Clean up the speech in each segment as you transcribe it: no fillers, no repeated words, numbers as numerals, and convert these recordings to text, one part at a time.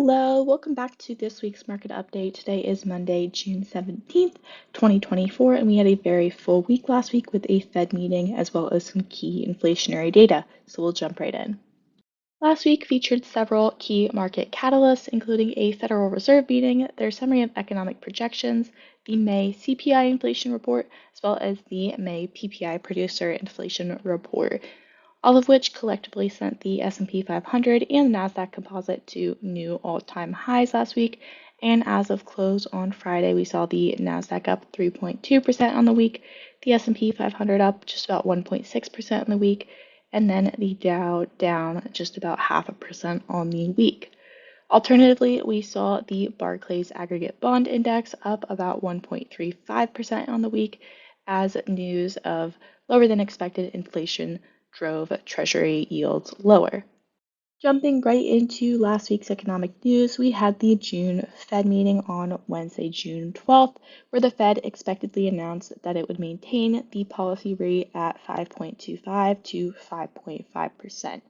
Hello, welcome back to this week's market update. Today is Monday, June 17th, 2024, and we had a very full week last week with a Fed meeting as well as some key inflationary data. So we'll jump right in. Last week featured several key market catalysts, including a Federal Reserve meeting, their summary of economic projections, the May CPI inflation report, as well as the May PPI producer inflation report, all of which collectively sent the S&P 500 and the Nasdaq Composite to new all-time highs last week. And as of close on Friday, we saw the Nasdaq up 3.2% on the week, the S&P 500 up just about 1.6% on the week, and then the Dow down just about 0.5% on the week. Alternatively, we saw the Barclays Aggregate Bond Index up about 1.35% on the week as news of lower than expected inflation drove Treasury yields lower. Jumping right into last week's economic news, we had the June Fed meeting on Wednesday, June 12th, where the Fed expectedly announced that it would maintain the policy rate at 5.25 to 5.5%.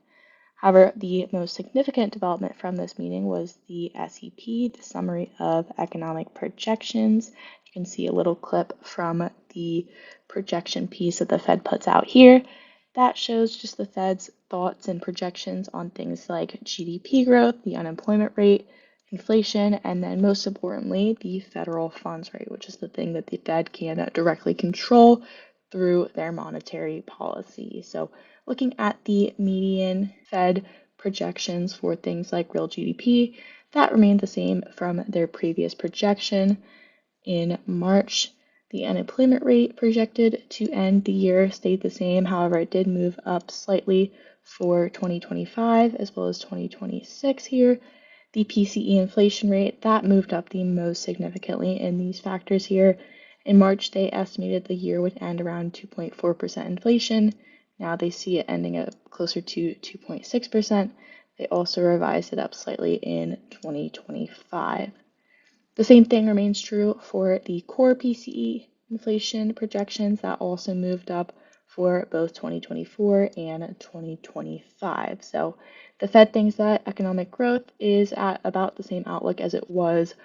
However, the most significant development from this meeting was the SEP, the Summary of Economic Projections. You can see a little clip from the projection piece that the Fed puts out here. That shows just the Fed's thoughts and projections on things like GDP growth, the unemployment rate, inflation, and then most importantly, the federal funds rate, which is the thing that the Fed can directly control through their monetary policy. So looking at the median Fed projections for things like real GDP, that remained the same from their previous projection in March. The unemployment rate projected to end the year stayed the same. However, it did move up slightly for 2025 as well as 2026 here. The PCE inflation rate, that moved up the most significantly in these factors here. In March, they estimated the year would end around 2.4% inflation. Now they see it ending at closer to 2.6%. They also revised it up slightly in 2025. The same thing remains true for the core PCE inflation projections that also moved up for both 2024 and 2025. So the Fed thinks that economic growth is at about the same outlook as it was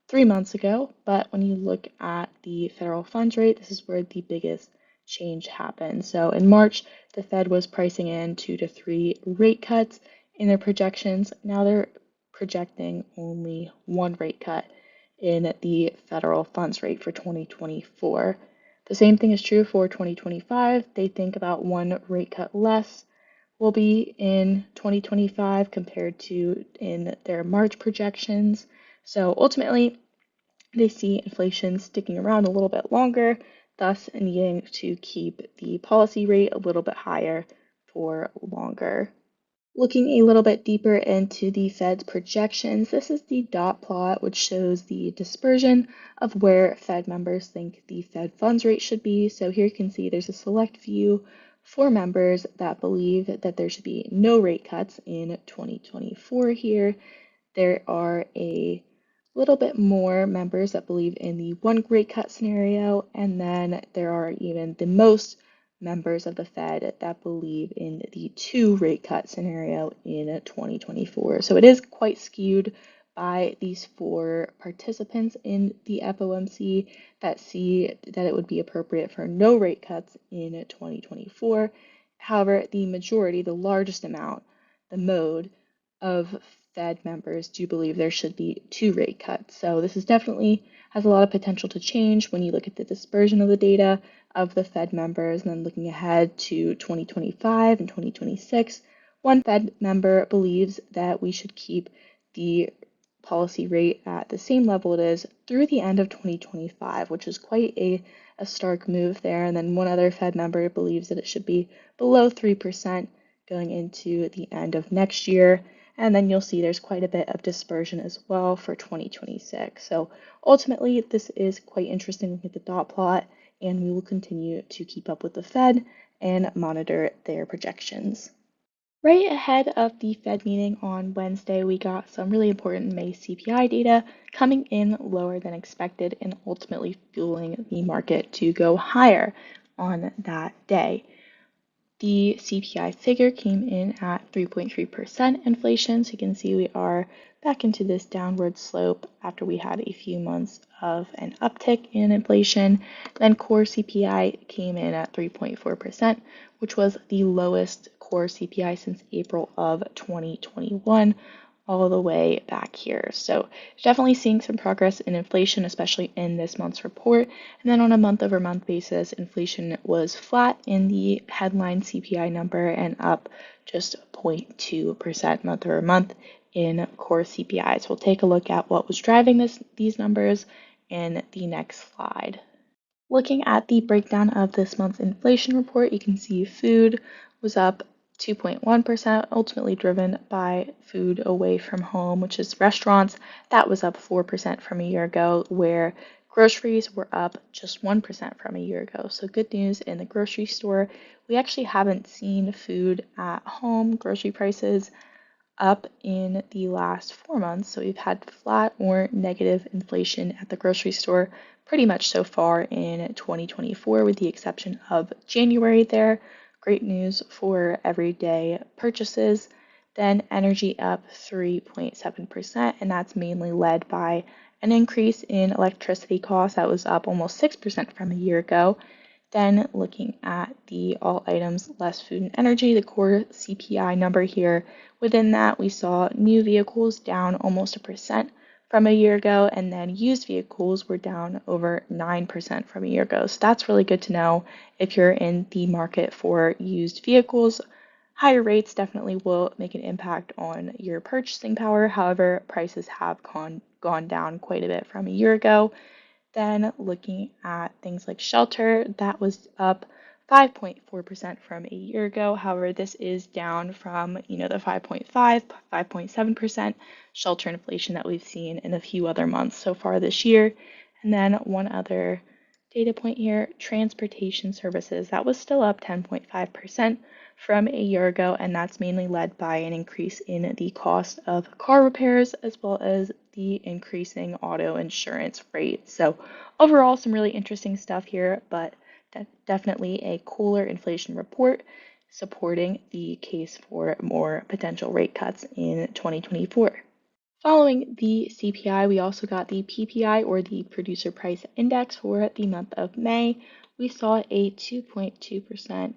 3 months ago, but when you look at the federal funds rate, this is where the biggest change happened. So in March, the Fed was pricing in 2 to 3 rate cuts in their projections. Now they're projecting only one rate cut in the federal funds rate for 2024. The same thing is true for 2025. They think about one rate cut less will be in 2025 compared to in their March projections. So ultimately, they see inflation sticking around a little bit longer, thus needing to keep the policy rate a little bit higher for longer. Looking a little bit deeper into the Fed's projections, this is the dot plot, which shows the dispersion of where Fed members think the Fed funds rate should be. So here you can see there's a select few for members that believe that there should be no rate cuts in 2024 here. There are a little bit more members that believe in the one rate cut scenario, and then there are even the most members of the Fed that believe in the two rate cut scenario in 2024. So it is quite skewed by these four participants in the FOMC that see that it would be appropriate for no rate cuts in 2024. However, the majority, the largest amount, the mode of Fed members do believe there should be two rate cuts. So this is definitely has a lot of potential to change when you look at the dispersion of the data of the Fed members. And then looking ahead to 2025 and 2026, one Fed member believes that we should keep the policy rate at the same level it is through the end of 2025, which is quite a stark move there. And then one other Fed member believes that it should be below 3% going into the end of next year. And then you'll see there's quite a bit of dispersion as well for 2026. So ultimately, this is quite interesting looking at the dot plot, and we will continue to keep up with the Fed and monitor their projections. Right ahead of the Fed meeting on Wednesday, we got some really important May CPI data coming in lower than expected and ultimately fueling the market to go higher on that day. The CPI figure came in at 3.3% inflation, so you can see we are back into this downward slope after we had a few months of an uptick in inflation. Then core CPI came in at 3.4%, which was the lowest core CPI since April of 2021, all the way back here. So definitely seeing some progress in inflation, especially in this month's report. And then on a month-over-month basis, inflation was flat in the headline CPI number and up just 0.2% month-over-month in core CPI. So we'll take a look at what was driving these numbers in the next slide. Looking at the breakdown of this month's inflation report, you can see food was up 2.1%, ultimately driven by food away from home, which is restaurants. That was up 4% from a year ago, where groceries were up just 1% from a year ago. So good news in the grocery store. We actually haven't seen food at home grocery prices up in the last 4 months. So we've had flat or negative inflation at the grocery store pretty much so far in 2024, with the exception of January there. Great news for everyday purchases. Then energy up 3.7%, and that's mainly led by an increase in electricity costs that was up almost 6% from a year ago. Then looking at the all items less food and energy, the core CPI number here. Within that, we saw new vehicles down almost 1% from a year ago, and then used vehicles were down over 9% from a year ago. So that's really good to know if you're in the market for used vehicles. Higher rates definitely will make an impact on your purchasing power. However, prices have gone down quite a bit from a year ago. Then looking at things like shelter, that was up 5.4% from a year ago. However, this is down from, the 5.7% shelter inflation that we've seen in a few other months so far this year. And then one other data point here, transportation services, that was still up 10.5% from a year ago, and that's mainly led by an increase in the cost of car repairs as well as the increasing auto insurance rate. So overall, some really interesting stuff here, but definitely a cooler inflation report supporting the case for more potential rate cuts in 2024. Following the CPI, we also got the PPI, or the Producer Price Index, for the month of May. We saw a 2.2%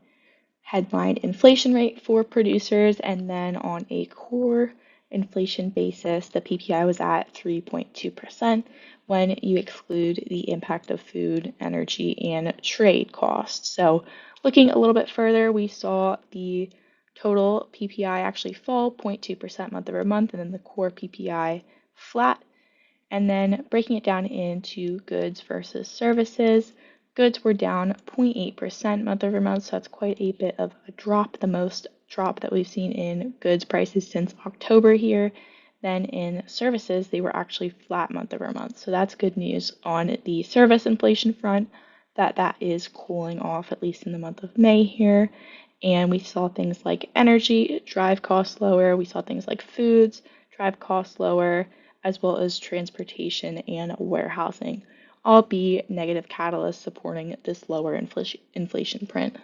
headline inflation rate for producers, and then on a core inflation basis, the PPI was at 3.2% when you exclude the impact of food, energy, and trade costs. So looking a little bit further, we saw the total PPI actually fall 0.2% month over month, and then the core PPI flat. And then breaking it down into goods versus services, goods were down 0.8% month over month, so that's quite a bit of a drop, the most drop that we've seen in goods prices since October here. Then in services, they were actually flat month over month, so that's good news on the service inflation front, that is cooling off, at least in the month of May here. And we saw things like energy drive costs lower. We saw things like foods drive costs lower, as well as transportation and warehousing, all be negative catalysts supporting this lower inflation print.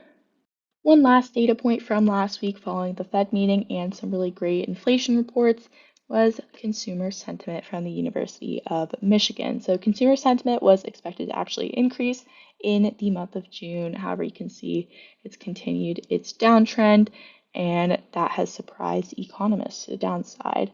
One last data point from last week following the Fed meeting and some really great inflation reports was consumer sentiment from the University of Michigan. So consumer sentiment was expected to actually increase in the month of June. However, you can see it's continued its downtrend, and that has surprised economists to the downside.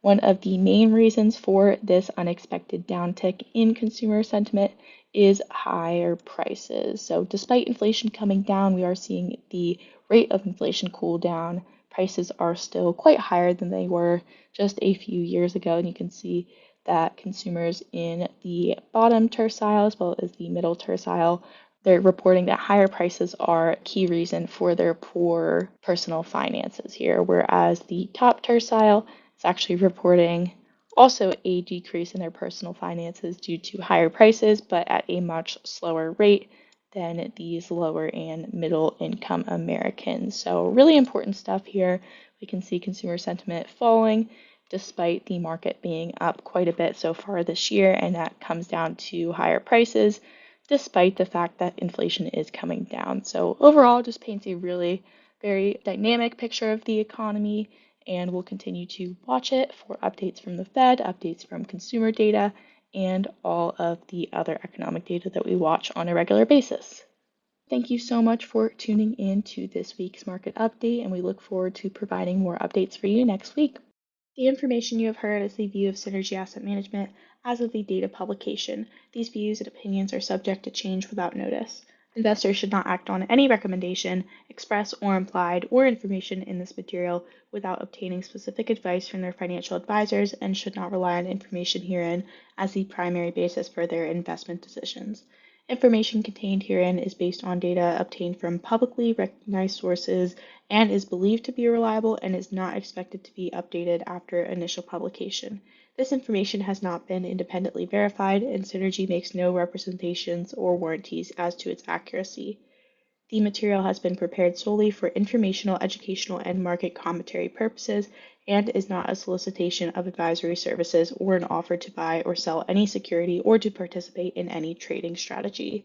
One of the main reasons for this unexpected downtick in consumer sentiment is higher prices. So despite inflation coming down, we are seeing the rate of inflation cool down. Prices are still quite higher than they were just a few years ago, and you can see that consumers in the bottom tercile as well as the middle tercile, they're reporting that higher prices are a key reason for their poor personal finances here, whereas the top tercile is actually reporting also a decrease in their personal finances due to higher prices, but at a much slower rate than these lower and middle income Americans. So really important stuff here. We can see consumer sentiment falling despite the market being up quite a bit so far this year, and that comes down to higher prices despite the fact that inflation is coming down. So overall, just paints a really very dynamic picture of the economy and we'll continue to watch it for updates from the Fed, updates from consumer data, and all of the other economic data that we watch on a regular basis. Thank you so much for tuning in to this week's market update, and we look forward to providing more updates for you next week. The information you have heard is the view of Synergy Asset Management as of the date of publication. These views and opinions are subject to change without notice. Investors should not act on any recommendation, express or implied, or information in this material without obtaining specific advice from their financial advisors and should not rely on information herein as the primary basis for their investment decisions. Information contained herein is based on data obtained from publicly recognized sources and is believed to be reliable and is not expected to be updated after initial publication. This information has not been independently verified, and Synergy makes no representations or warranties as to its accuracy. The material has been prepared solely for informational, educational, and market commentary purposes and is not a solicitation of advisory services or an offer to buy or sell any security or to participate in any trading strategy.